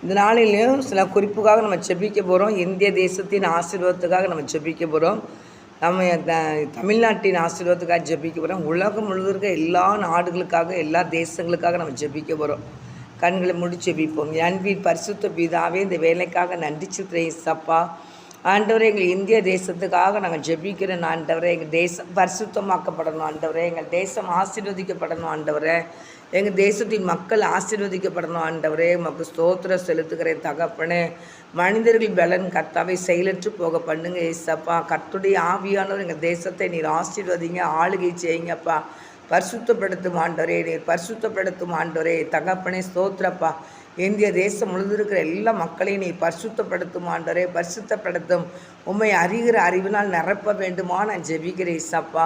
இந்த நாளிலையும் சில குறிப்புக்காக நம்ம செபிக்க போகிறோம். இந்திய தேசத்தின் ஆசீர்வாதத்துக்காக நம்ம செபிக்க போகிறோம். நம்ம தமிழ்நாட்டின் ஆசீர்வாதத்துக்காக ஜெபிக்க போகிறோம். உலகம் முழுவதும் இருக்க எல்லா நாடுகளுக்காக, எல்லா தேசங்களுக்காக நம்ம ஜெபிக்க போகிறோம். கண்களை மூடி ஜெபிப்போம். அன்பின் பரிசுத்த பிதாவே, இந்த வேலைக்காக நன்றி செலுத்துகிறேன் இயேசப்பா. ஆண்டவரே, எங்கள் இந்திய தேசத்துக்காக நாங்கள் ஜெபிக்கிறோம் ஆண்டவரே. எங்கள் தேசம் பரிசுத்தமாக்கப்படணும் ஆண்டவரே. எங்கள் தேசம் ஆசீர்வதிக்கப்படணும் ஆண்டவரே. எங்கள் தேசத்தின் மக்கள் ஆசீர்வதிக்கப்படணும் ஆண்டவரே. உமக்கு ஸ்தோத்திரம் செலுத்துகிறேன் தகப்பனே. மனிதர்கள் பலன் கர்த்தாவை செயலற்று போக பண்ணுங்க ஏசப்பா. கர்த்தருடைய ஆவியானவர் எங்கள் தேசத்தை நீர் ஆசீர்வதிங்க, ஆளுகை செய்யுங்கப்பா. பரிசுத்தப்படுத்தும் ஆண்டவரே, நீர் பரிசுத்தப்படுத்தும் ஆண்டவரே. தகப்பனே ஸ்தோத்திரப்பா. இந்திய தேசம் முழுது இருக்கிற எல்லா மக்களையும் நீ பரிசுத்தப்படுத்தும் ஆண்டவரே, பரிசுத்தப்படுத்தும். உண்மை அறிகிற அறிவினால் நிரப்ப வேண்டுமா நான் ஜெபிக்கிறேன் ஏசப்பா.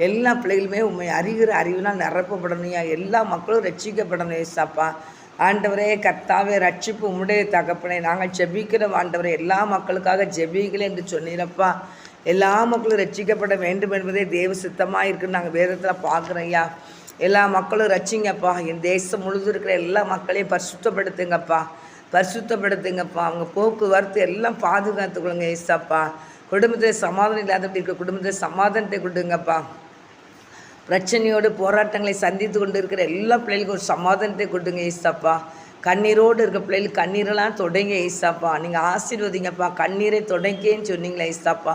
எல்லா பிள்ளைகளுமே உண்மை அறிகிற அறிவினால் நிரப்பப்படணுயா. எல்லா மக்களும் ரட்சிக்கப்படணும் ஏசப்பா. ஆண்டவரே கர்த்தாவே, ரட்சிப்பு உம்முடைய தகப்பனே. நாங்கள் ஜெபிக்கிறோம் ஆண்டவரே. எல்லா மக்களுக்காக ஜெபிக்கல என்று சொன்னீரப்பா. எல்லா மக்களும் ரட்சிக்கப்பட வேண்டும் என்பதே தேவ சித்தமாக இருக்குன்னு நாங்கள் வேதத்தில் பார்க்குறோம் ஐயா. எல்லா மக்களும் ரட்சிங்கப்பா. என் தேசம் முழுது இருக்கிற எல்லா மக்களையும் பரிசுத்தப்படுத்துங்கப்பா, பரிசுத்தப்படுத்துங்கப்பா. அவங்க போக்குவரத்து எல்லாம் பாதுகாத்துக்கொள்ளுங்க ஏசப்பா. குடும்பத்தை சமாதானம் இல்லாதபடி இருக்க குடும்பத்தை சமாதானத்தை கொடுங்கப்பா. பிரச்சனையோடு போராட்டங்களை சந்தித்து கொண்டு இருக்கிற எல்லா பிள்ளைகளுக்கும் ஒரு சமாதானத்தை கொடுங்க ஏசப்பா. கண்ணீரோடு இருக்க பிள்ளைகளுக்கு கண்ணீரெல்லாம் தொடங்க ஏசப்பா. நீங்கள் ஆசீர்வதிங்கப்பா. கண்ணீரை தொடங்கேன்னு சொன்னீங்களே ஏசப்பா.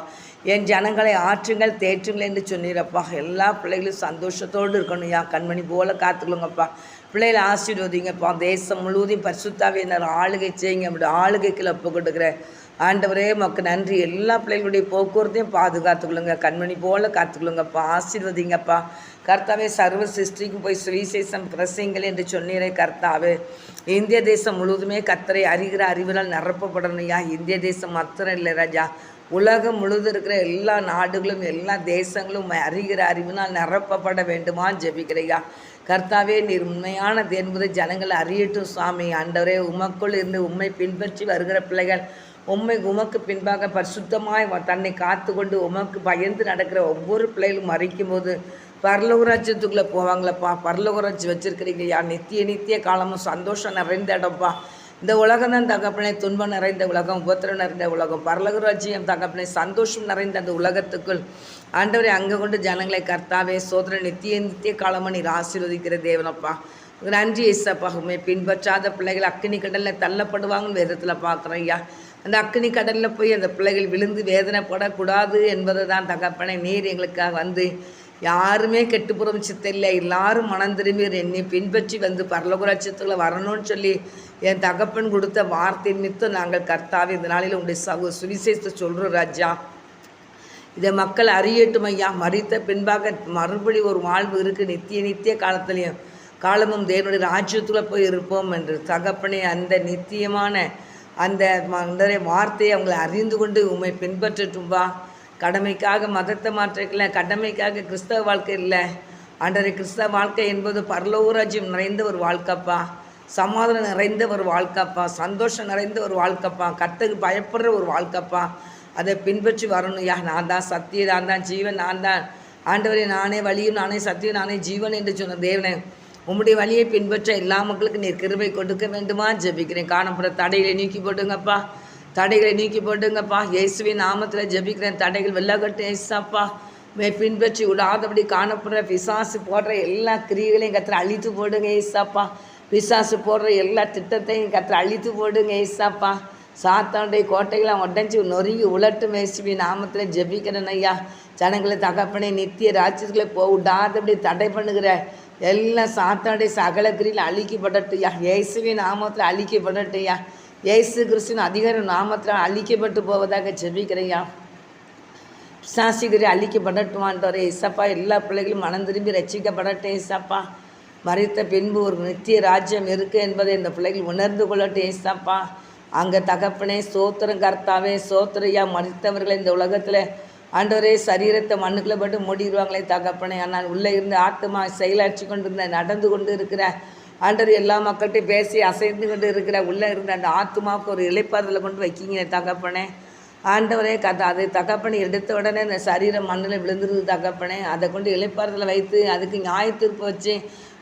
என் ஜனங்களை ஆற்றுங்கள் தேற்றுங்கள் என்று சொன்னீரப்பா. எல்லா பிள்ளைகளும் சந்தோஷத்தோடு இருக்கணும்யா. கண்மணி போல் காத்துக்கொள்ளுங்கப்பா. பிள்ளைகளை ஆசீர்வதிங்கப்பா. தேசம் முழுவதையும் பரிசுத்தாவே என்ன ஆளுகை செய்யுங்க. அப்படி ஆளுகைக்குள்ள ஒப்பு கொடுக்குறேன் ஆண்டவரே. உமக்கு நன்றி. எல்லா பிள்ளைகளுடைய போக்குவரத்தையும் பாதுகாத்துக்கொள்ளுங்க. கண்மணி போல் காத்துக்கொள்ளுங்கப்பா. ஆசீர்வதிங்கப்பா. கர்த்தாவே, சர்வ சிருஷ்டிக்கும் போய் சுவிசேஷம் பிரசங்கள் என்று சொன்னீரே கர்த்தாவே. இந்திய தேசம் முழுவதுமே கர்த்தரை அறிகிற அறிவினால் நிரப்பப்படணும்யா. இந்திய தேசம் மாத்திரம் இல்லை ராஜா, உலகம் முழுவதும் இருக்கிற எல்லா நாடுகளும் எல்லா தேசங்களும் அறிகிற அறிவினால் நிரப்பப்பட வேண்டுமா ஜெபிக்கிறையா. கர்த்தாவே, நீர் உண்மையான என்பதை ஜனங்கள் அறியட்டும் சுவாமி. ஆண்டவரே, உமக்குள் இருந்து உண்மை பின்பற்றி வருகிற பிள்ளைகள் உமக்கு பின்பாக பரிசுத்தமாய் தன்னை காத்து கொண்டு உமக்கு பயந்து நடக்கிற ஒவ்வொரு பிள்ளைகளும் மறைக்கும் போது பரலோகராஜ்யத்துக்குள்ளே போவாங்களப்பா. பரலோகராஜ்யம் வச்சுருக்கிறீங்கய்யா. நித்திய காலமும் சந்தோஷம் நிறைந்த இடம்ப்பா. இந்த உலகம் தான் தகப்பனே துன்பம் நிறைந்த உலகம், உபத்திரம் நிறைந்த உலகம். பரலோகராஜ்யம் தகப்பனே சந்தோஷம் நிறைந்த அந்த உலகத்துக்குள் ஆண்டவரை அங்கே கொண்டு ஜனங்களை கர்த்தாவே சோதனை நித்திய காலமாக நீர் ஆசீர்வதிக்கிற தேவனப்பா. நன்றி ஏசப்பா. உண்மை பின்பற்றாத பிள்ளைகள் அக்கினி கடலில் தள்ளப்படுவாங்கன்னு வேதத்தில் பார்க்குறோம் ஐயா. அந்த அக்கினி கடலில் போய் அந்த பிள்ளைகள் விழுந்து வேதனைப்படக்கூடாது என்பது தான் தகப்பனை நீர் எங்களுக்காக வந்து யாருமே கெட்டுப்புறம் சித்தில்லை, எல்லாரும் மனம் திரும்பி என்னை பின்பற்றி வந்து பரலோகராஜ்யத்தில் வரணும்னு சொல்லி என் தகப்பன் கொடுத்த வார்த்தை நிமித்தம் நாங்கள் கர்த்தாவே இந்த நாளில் உங்களுடைய சுவிசேஷத்தை சொல்கிறோம் ராஜா. இதை மக்கள் அறியட்டும் ஐயா. மறித்த பின்பாக மறுபடி ஒரு வாழ்வு இருக்குது. நித்திய காலத்துலேயும் காலமும் தேவனுடைய ராஜ்யத்தில் போய் இருப்போம் என்று தகப்பனே அந்த நித்தியமான அந்த வார்த்தையை அவங்களை அறிந்து கொண்டு உண்மை பின்பற்றட்டும் வா. கடமைக்காக மதத்தை மாற்றிக்கல, கடமைக்காக கிறிஸ்தவ வாழ்க்கை இல்லை ஆண்டவரே. கிறிஸ்தவ வாழ்க்கை என்பது பரலோகராஜ்யம் நிறைந்த ஒரு வாழ்க்கைப்பா, சமாதானம் நிறைந்த ஒரு வாழ்க்கைப்பா, சந்தோஷம் நிறைந்த ஒரு வாழ்க்கைப்பா, கர்த்தருக்கு பயப்படுற ஒரு வாழ்க்கைப்பா. அதை பின்பற்றி வரணும்யா. நான் தான் சத்தியம், நான் தான் ஜீவன், நான் தான் ஆண்டவரே, நானே வழியும் நானே சத்தியம் நானே ஜீவன் என்று சொன்ன தேவனே, உம்முடைய வழியை பின்பற்ற எல்லா மக்களுக்கும் நீர் கிருபை கொடுக்க வேண்டுமா ஜெபிக்கிறேன். காணப்படுற தடைகளை நீக்கி போட்டுங்கப்பா, தடைகளை நீக்கி போட்டுங்கப்பா. இயேசுவின் நாமத்தில் ஜெபிக்கிறேன். தடைகள் வெள்ளக்கட்டும் ஏசாப்பா. பின்பற்றி விடாதபடி காணப்படுற பிசாசு போடுற எல்லா கிரியைகளையும் கத்திர அழித்து போடுங்க ஏசாப்பா. பிசாசு போடுற எல்லா திட்டத்தையும் கத்திர அழித்து போடுங்க ஏசாப்பா. சாத்தானுடைய கோட்டைகளை உடஞ்சி நொறுங்கி உலட்டும் இயேசுவின் நாமத்தில் ஜெபிக்கிறேன் ஐயா. ஜனங்களை தகப்பனை நித்திய ராஜ்யத்துக்குள்ளே விடாதபடி தடை பண்ணுகிற எல்லாம் சாத்தானுடைய சகல கிரியில் அழிக்கப்படட்டுயா. இயேசுவின் நாமத்தில் அழிக்கப்படட்டுயா. இயேசு கிறிஸ்துவின் அதிகார நாமத்தில் அழிக்கப்பட்டு போவதாக ஜெபிக்கிறையா. பிசாசுகிரி அழிக்கப்படட்டுமான்றார் ஏசப்பா. எல்லா பிள்ளைகளும் மனம் திரும்பி ரட்சிக்கப்படட்டும் ஏசப்பா. மறித்த பின்பு ஒரு நித்திய ராஜ்யம் இருக்குது என்பதை இந்த பிள்ளைகள் உணர்ந்து கொள்ளட்டும் ஏசப்பா. அங்கே தகப்பனே சோத்திரம் கர்த்தாவே சோத்திரையா. மறித்தவர்களை இந்த உலகத்தில் ஆண்டவரே சரீரத்தை மண்ணுக்குள்ளே போட்டு மூடிடுவாங்களே தகப்பனே. ஆனால் உள்ளே இருந்து ஆத்மா செயலாற்றி கொண்டு இருந்த நடந்து கொண்டு இருக்கிற ஆண்டவர் எல்லா மக்கள்கிட்டையும் பேசி அசைந்து கொண்டு இருக்கிற உள்ளே இருந்த அந்த ஆத்மாவுக்கு ஒரு இளைப்பாறுதலை கொண்டு வைக்கிங்க தகப்பனே. ஆண்டவரே அதை தகப்பனை எடுத்த உடனே அந்த சரீரம் மண்ணில் விழுந்துருது தகப்பனே. அதை கொண்டு இளைப்பாறுதலை வைத்து அதுக்கு நியாயத்தீர்ப்பு வச்சு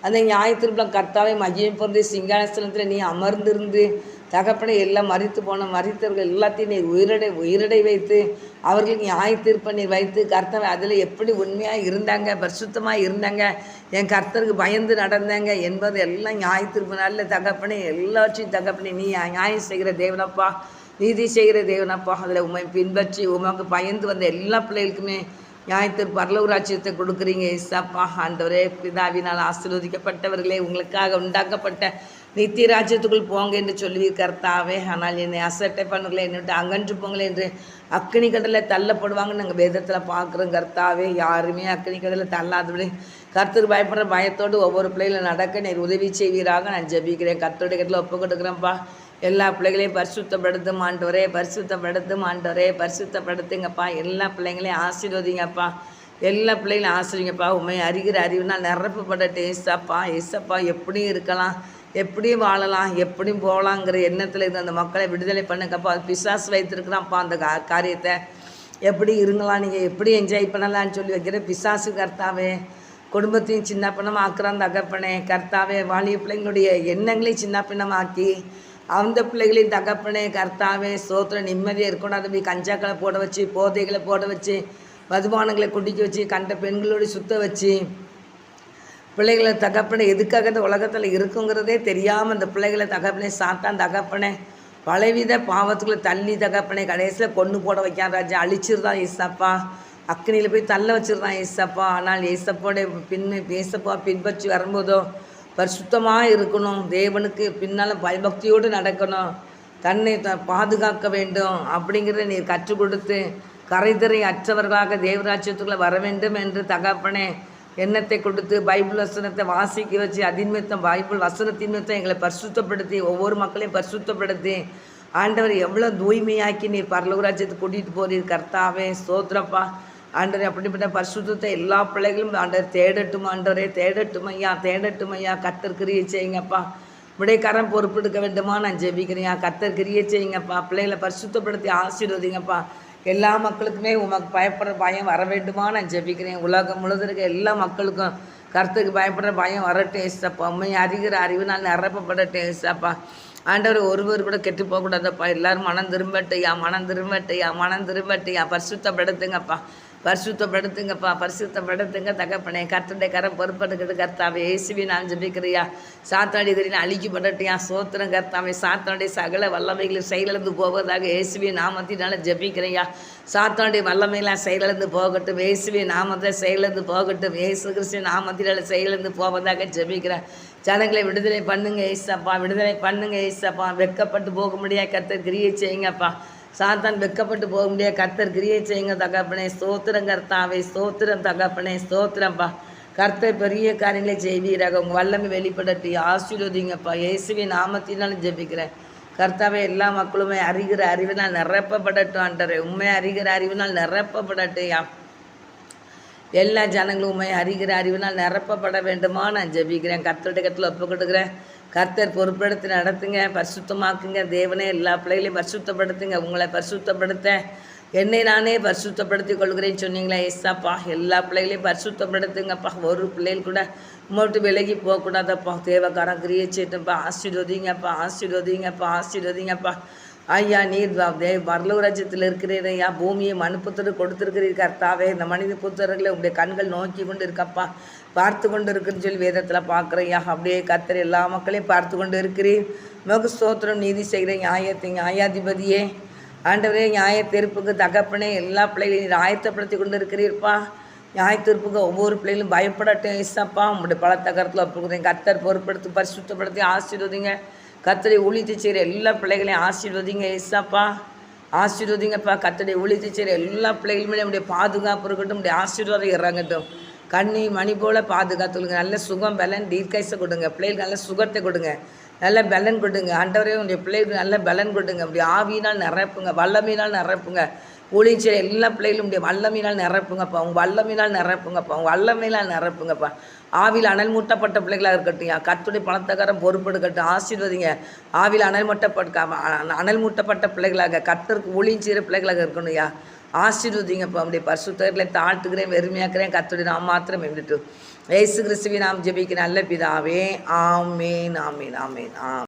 அந்த நியாயத்தீர்ப்பில் கர்த்தாவை மகிமை பொருந்தி சிங்காசனத்தில் நீ அமர்ந்திருந்து தகப்பனை எல்லாம் மரித்தவர்கள் எல்லாத்தையும் நீர் உயிரடை வைத்து அவர்களுக்கு நியாய தீர்ப்பை நீர் வைத்து கர்த்தர் அதில் எப்படி உண்மையாக இருந்தாங்க, பரிசுத்தமாக இருந்தாங்க, என் கர்த்தருக்கு பயந்து நடந்தாங்க என்பது எல்லாம் நியாய தீர்ப்பு நல்ல தகப்பனே. எல்லாவற்றையும் தகப்பனே நீ நியாயம் செய்கிற தேவனப்பா, நீதி செய்கிற தேவனப்பா. அதில் உண்மை பின்பற்றி உமக்கு பயந்து வந்த எல்லா பிள்ளைகளுக்குமே நியாயத்திற்கு பரலோக ராஜ்யத்தை கொடுக்குறீங்க ஏசப்பா. ஆண்டவரே, பிதாவினால் ஆசீர்வதிக்கப்பட்டவர்களே, உங்களுக்காக உண்டாக்கப்பட்ட நித்திய ராஜ்யத்துக்குள் போங்க என்று சொல்லி கர்த்தாவே. ஆனால் என்னை அசட்டை பண்ணுங்களே, என்னட்டு அகன்று போங்களே என்று அக்கினி கடலை தள்ளப்படுவாங்கன்னு நாங்கள் வேதத்தில் பார்க்குறோம் கர்த்தாவே. யாருமே அக்கினி கடலை தள்ளாதபடி கர்த்தருக்கு பயப்படுற பயத்தோடு ஒவ்வொரு பிள்ளைகளும் நடக்க நீர் உதவி செய்வீராக நான் ஜெபிக்கிறேன். கர்த்தருடைய கடலை ஒப்பு கொடுக்குறேன்ப்பா. எல்லா பிள்ளைகளையும் பரிசுத்தப்படுத்தும் ஆண்டவரே, பரிசுத்தப்படுத்தும் ஆண்டவரே, பரிசுத்தப்படுத்துங்கப்பா. எல்லா பிள்ளைங்களையும் ஆசீர்வதிங்கப்பா. எல்லா பிள்ளைகளையும் ஆசீர்வதிங்கப்பா. உண்மை அறிகிற அறிவுனால் நிரப்பப்படட்டும் ஏசப்பா. ஏசப்பா எப்படியும் இருக்கலாம், எப்படியும் வாழலாம், எப்படியும் போகலாங்கிற எண்ணத்தில் இருந்து அந்த மக்களை விடுதலை பண்ணுங்கப்பா. பிசாசு வைத்திருக்கிறான்ப்பா அந்த காரியத்தை. எப்படி இருங்கலாம், நீங்கள் எப்படி என்ஜாய் பண்ணலான்னு சொல்லி வைக்கிற பிசாசு கர்த்தாவே. குடும்பத்தையும் சின்ன பின்னமாக ஆக்குறான் தகப்பனே கர்த்தாவே. வாலிய பிள்ளைங்களுடைய எண்ணங்களையும் சின்ன பின்னமாக்கி அந்த பிள்ளைகளையும் தகப்பனே கர்த்தாவே சோத்திரம் நிம்மதியாக இருக்கணும். அதை போய் கஞ்சாக்களை போட வச்சு, போதைகளை போட வச்சு, மதுபானங்களை குடிக்க வச்சு, கண்ட பெண்களோடு சுத்த வச்சு பிள்ளைகளை தகப்பனை எதுக்காக இந்த உலகத்தில் இருக்குங்கிறதே தெரியாமல் அந்த பிள்ளைகளை தகப்பனே சாத்தான் தகப்பனே பலவித பாவத்துக்குள்ளே தள்ளி தகப்பனே கடைசியில் கொண்டு போட வைக்கான் ராஜா. அழிச்சிருந்தான் ஏசப்பா, அக்னியில் போய் தள்ள வச்சிருந்தான் ஏசப்பா. ஆனால் ஏசப்போட ஏசப்பா பின்பற்றி வரும்போதோ பரிசுத்தமாக இருக்கணும், தேவனுக்கு பின்னால் பயபக்தியோடு நடக்கணும், தன்னை பாதுகாக்க வேண்டும் அப்படிங்கிறத நீர் கற்றுக் கொடுத்து கரைதிரை அற்றவர்களாக தேவராஜ்யத்துக்குள்ளே வர வேண்டும் என்று தகப்பனே எண்ணத்தை கொடுத்து பைபிள் வசனத்தை வாசிக்க வச்சு அதின்மித்தம் பைபிள் வசனத்தின் மித்தம் எங்களை பரிசுத்தப்படுத்தி ஒவ்வொரு மக்களையும் பரிசுத்தப்படுத்தி ஆண்டவர் எவ்வளோ தூய்மையாக்கி நீர் பரலோக ராஜ்யத்துக்கு கூட்டிகிட்டு போறீர் கர்த்தாவே. ஸ்தோத்திரப்பா. ஆண்டவரே, அப்படிப்பட்ட பரிசுத்தத்தை எல்லா பிள்ளைகளும் ஆண்டவர் தேடட்டும் ஆண்டவரே, தேடட்டும் ஐயா, தேடட்டும் ஐயா. கர்த்தர் கிரியை செய்யுங்கப்பா. விடைக்காரன் பொறுப்பெடுக்க வேண்டுமா நான் ஜெபிக்கிறேன். கர்த்தர் கிரியை செய்யுங்கப்பா. பிள்ளைகளை பரிசுத்தப்படுத்தி ஆசீர்வதிங்கப்பா. எல்லா மக்களுக்குமே உமக்கு பயப்படுற பயம் வர வேண்டுமா நான் ஜெபிக்கிறேன். உலகம் முழுவதும் இருக்க எல்லா மக்களுக்கும் கர்த்தருக்கு பயப்படுற பயம் வரட்டும் ஏசப்பா. உண்மை அறிகிற அறிவுனால் நிரப்பப்படட்டும் ஏசப்பா. ஆண்டவர் ஒருவர் கூட கெட்டு போகக்கூடாதப்பா. எல்லோரும் மனம் திரும்பட்டையா, மனம் திரும்பட்டையா, மனம் திரும்பட்டையா. பரிசுத்தப்படுத்துங்கப்பா, பரிசுத்தப்படுத்துங்கப்பா, பரிசுத்தப்படுத்துங்க தகப்பனே. கர்த்தருடைய கரம் பொறுப்படுக்கிறது கர்த்தாவே. இயேசுவே நான் ஜெபிக்கிறியா. சாத்தாடிகளின் அழிக்கப்படட்டையா. சோத்திரம் கர்த்தாவே. சாத்தானுடைய சகல வல்லமைகளில் செயலிழந்து போவதாக இயேசுவே நாமத்தினால ஜெபிக்கிறையா. சாத்தானுடைய வல்லமையெல்லாம் செயலிழந்து போகட்டும். இயேசுவே நாமத்தை செயலிழந்து போகட்டும். இயேசு கிறிஸ்து நாமத்தினால செயலிழந்து போவதாக ஜெபிக்கிறேன். ஜனங்களை விடுதலை பண்ணுங்க ஏசப்பா, விடுதலை பண்ணுங்க ஏசப்பா. வெட்கப்பட்டு போக முடியாது கர்த்தர் கிரியை செய்யுங்கப்பா. சாத்தான் வெட்கப்பட்டு போக முடியாது கர்த்தர் கிரியை செய்யுங்க தகப்பனே. ஸ்தோத்திரம் கர்த்தாவே, ஸ்தோத்திரம் தகப்பனே, ஸ்தோத்திரம்ப்பா. கர்த்தர் பெரிய காரியங்களை செய்வீராக. உங்கள் வல்லமை வெளிப்படட்டி ஆசீர்வதிங்கப்பா. இயேசுவின் நாமத்தினாலும் ஜெபிக்கிறேன் கர்த்தாவே. எல்லா மக்களுமே அறிகிற அறிவினால் நிரப்பப்படட்டும் ஆண்டவரே. உண்மை அறிகிற அறிவினால் நிரப்பப்படட்டும். எல்லா ஜனங்களும் உண்மை அறிகிற அறிவினால் நிரப்பப்பட வேண்டுமா நான் ஜெபிக்கிறேன். கர்த்தருடைய கருத்தில் ஒப்பு கொடுக்குறேன். கர்த்தர் பொறுப்படுத்தி நடத்துங்க, பரிசுத்தமாக்குங்க. தேவனே எல்லா பிள்ளைகளையும் பரிசுத்தப்படுத்துங்க. உங்களை பரிசுத்தப்படுத்த என்னை நானே பரிசுத்தப்படுத்தி கொள்கிறேன்னு சொன்னீங்களா ஏசப்பா. எல்லா பிள்ளைகளையும் பரிசுத்தப்படுத்துங்கப்பா. ஒரு பிள்ளைகள் கூட உங்கள்கிட்ட விலகி போகக்கூடாதப்பா. தேவக்காரன் கிரியை செய்யட்டும்ப்பா. ஆசீர்வதிங்கப்பா, ஆசீர்வதிங்கப்பா, ஆசீர்வதிங்கப்பா. ஐயா, நீர் பரலோக ராஜ்யத்தில் இருக்கிறீர் ஐயா. பூமியை மனுப்புத்தரு கொடுத்துருக்கிறீர் கர்த்தாவே. இந்த மனித புத்தர்களை உங்களுடைய கண்கள் நோக்கி கொண்டு இருக்கப்பா, பார்த்து கொண்டு இருக்குன்னு சொல்லி வேதத்தில் பார்க்குறையா. அப்படியே கர்த்தர் எல்லா மக்களையும் பார்த்து கொண்டு இருக்கிறீர். மிக ஸ்தோத்திரம். நீதி செய்கிற நியாயாதிபதியே ஆண்டவரே, நியாய தீர்ப்புக்கு தகப்பனே எல்லா பிள்ளைகளையும் ஆயத்தப்படுத்தி கொண்டு இருக்கிறீர்ப்பா. நியாய தீர்ப்புக்கு ஒவ்வொரு பிள்ளைகளும் பயப்படட்டும் ஏசப்பா. உங்களுடைய பலத்த கருத்தில் ஒப்புக்கிறேன். கர்த்தர் பொறுப்படுத்தி பரிசுத்தப்படுத்தி ஆசீர்வதிங்க. கர்த்தரை ஊழித்து செய்கிற எல்லா பிள்ளைகளையும் ஆசீர்வதிங்க ஏசப்பா. ஆசீர்வதிங்கப்பா. கர்த்தரை ஊழித்து செய்கிற எல்லா பிள்ளைகளுமே நம்முடைய பாதுகாப்பு இருக்கட்டும், நம்முடைய ஆசீர்வாதம் இறங்கட்டும். கண்ணி மணி போல் பாதுகாத்துடுங்க. நல்ல சுகம் பலன் தீர்க்காயசை கொடுங்க. பிள்ளைகளுக்கு நல்ல சுகத்தை கொடுங்க, நல்ல பலன் கொடுங்க. ஆண்டவரே, உங்களுடைய பிள்ளைகளுக்கு நல்ல பலன் கொடுங்க. அப்படி ஆவியினால் நிரப்புங்க, வல்லமையினால் நிரப்புங்க. ஊழியர் எல்லா பிள்ளைகளும் உடைய வல்லமையினால் நிரப்புங்கப்பா. உங்கள் வல்லமையினால் நிரப்புங்கப்பா, உங்கள் வல்லமையினால் நிரப்புங்கப்பா. ஆவியில் அனல் மூட்டப்பட்ட பிள்ளைகளாக இருக்கட்டும். கர்த்தருடைய பணத்தக்காரன் பொறுப்பெடுக்கட்டும். ஆசீர்வதிங்க. ஆவியில் அனல் மூட்டப்பட்ட பிள்ளைகளாக கர்த்தருக்கு ஊழியம் செய்கிற பிள்ளைகளாக இருக்கணும்யா. ஆசீர்வதிங்கப்பா. நம்முடைய பரிசுத்தர்களை தாழ்த்துக்கிறேன், வெறுமையாக்குறேன். கர்த்தருடைய நாம் மாத்திரம் இருந்துட்டு இயேசு கிறிஸ்துவின் நாம் ஜெபிக்கிறேன் நல்ல பிதாவே. ஆமேன், ஆமேன், ஆமேன்.